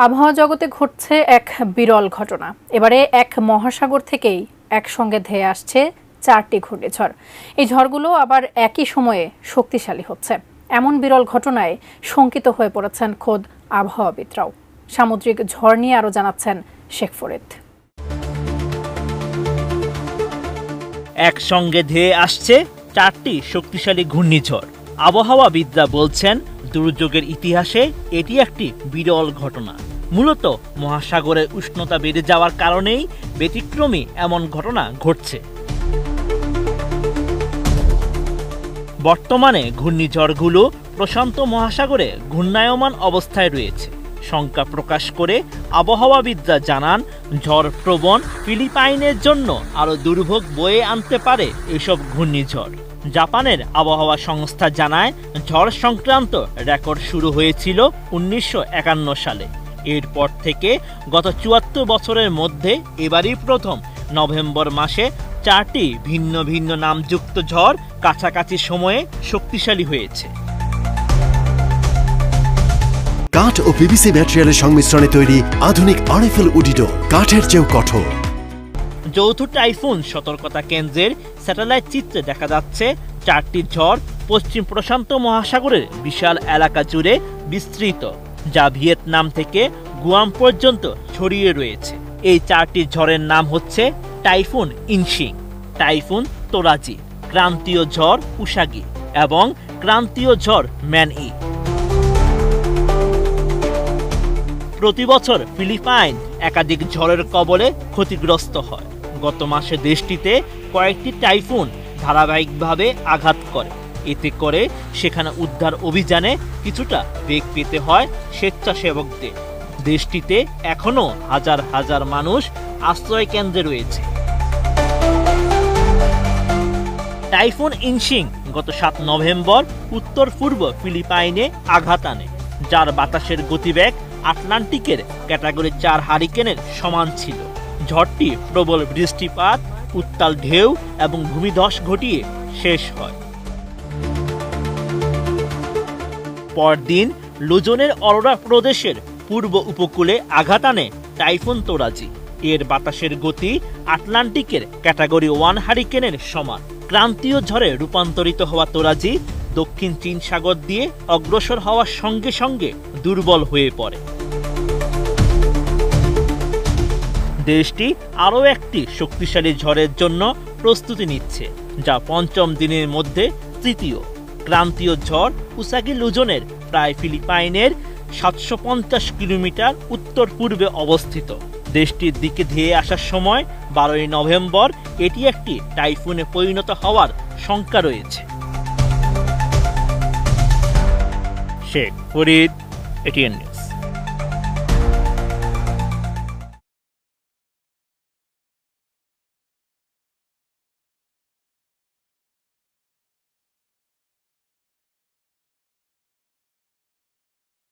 আবহাওয়া জগতে ঘটছে এক বিরল ঘটনা। এবারে এক মহাসাগর থেকেই একসঙ্গে ধেয়ে আসছে 4টি ঘূর্ণিঝড়। এই ঝড়গুলো আবার একই সময়ে শক্তিশালী হচ্ছে। এমন বিরল ঘটনায় শঙ্কিত হয়ে পড়েছেন খোদ আবহাওয়াবিদরাও। সামুদ্রিক ঝড় নিয়ে আরও জানাচ্ছেন শেখ ফরিদ। একসঙ্গে ধেয়ে আসছে 4টি শক্তিশালী ঘূর্ণিঝড়। আবহাওয়াবিদরা বলছেন, দুর্যোগের ইতিহাসে এটি একটি বিরল ঘটনা। মূলত মহাসাগরের উষ্ণতা বেড়ে যাওয়ার কারণেই ব্যতিক্রমী এমন ঘটনা ঘটছে। বর্তমানে ঘূর্ণিঝড়গুলো প্রশান্ত মহাসাগরে ঘূর্ণায়মান অবস্থায় রয়েছে। শঙ্কা প্রকাশ করে আবহাওয়াবিদরা জানান, ঝড় প্রবণ ফিলিপাইনের জন্য আরও দুর্ভোগ বয়ে আনতে পারে এসব ঘূর্ণিঝড়। জাপানের আবহাওয়া সংস্থা জানায়, ঝড় সংক্রান্ত রেকর্ড শুরু হয়েছিল 1951 সালে। এরপর থেকে গত 74 বছরের মধ্যে এবারই প্রথম নভেম্বর মাসে 4টি ভিন্ন ভিন্ন নামযুক্ত ঝড় কাছাকাছি সময়ে শক্তিশালী হয়েছে। কাঠ ও পিভিসি ম্যাটেরিয়ালের সংমিশ্রণে তৈরি আধুনিক আরএফএল উডিডো, কাঠের চেয়েও কঠোর। যৌথ টাইফুন সতর্কতা কেন্দ্রের স্যাটেলাইট চিত্রে দেখা যাচ্ছে 4টি ঝড় পশ্চিম প্রশান্ত মহাসাগরের বিশাল এলাকা জুড়ে বিস্তৃত, যা ভিয়েতনাম থেকে গুয়াম পর্যন্ত ছড়িয়ে রয়েছে। এই 4টি ঝড়ের নাম হচ্ছে টাইফুন ইনশিং, টাইফুন তোরাজি, ক্রান্তীয় ঝড় উসাগি এবং ক্রান্তীয় ঝড় ম্যানই। প্রতি বছর ফিলিপাইন একাধিক ঝড়ের কবলে ক্ষতিগ্রস্ত হয়। গত মাসে দেশটিতে কয়েকটি টাইফুন ধারাবাহিকভাবে আঘাত করে। এতে করে সেখানে উদ্ধার অভিযানে কিছুটা বেগ পেতে হয় স্বেচ্ছাসেবকদের। দেশটিতে এখনো হাজার হাজার মানুষ আশ্রয় কেন্দ্রে রয়েছে। টাইফুন ইনশিং গত 7 নভেম্বর উত্তর পূর্ব ফিলিপাইনে আঘাত আনে, যার বাতাসের গতিবেগ আটলান্টিকের ক্যাটাগরি 4 হারিকেনের সমান ছিল। ঝড়টি প্রবল বৃষ্টিপাত, উত্তাল ঢেউ এবং ভূমিধস ঘটিয়ে শেষ হয়। পরদিন লুজনের অরোরা প্রদেশের পূর্ব উপকূলে আঘাত আনে টাইফুন তোরাজি। এর বাতাসের গতি আটলান্টিকের ক্যাটাগরি 1 হারিকেনের সমান। ক্রান্তীয় ঝড়ে রূপান্তরিত হওয়া তোরাজি দক্ষিণ চীন সাগর দিয়ে অগ্রসর হওয়ার সঙ্গে সঙ্গে দুর্বল হয়ে পড়ে। দেশটি আরও একটি শক্তিশালী ঝড়ের জন্য প্রস্তুতি নিচ্ছে, যা 5ম দিনের মধ্যে তৃতীয়। ক্রান্তীয় ঝড় উসাগি লুজনের প্রায় ফিলিপাইনের 750 কিলোমিটার উত্তর পূর্বে অবস্থিত। দেশটির দিকে ধেয়ে আসার সময় 12 নভেম্বর এটি একটি টাইফুনে পরিণত হওয়ার শঙ্কা রয়েছে। শেখ ফরিদ, এটিএন।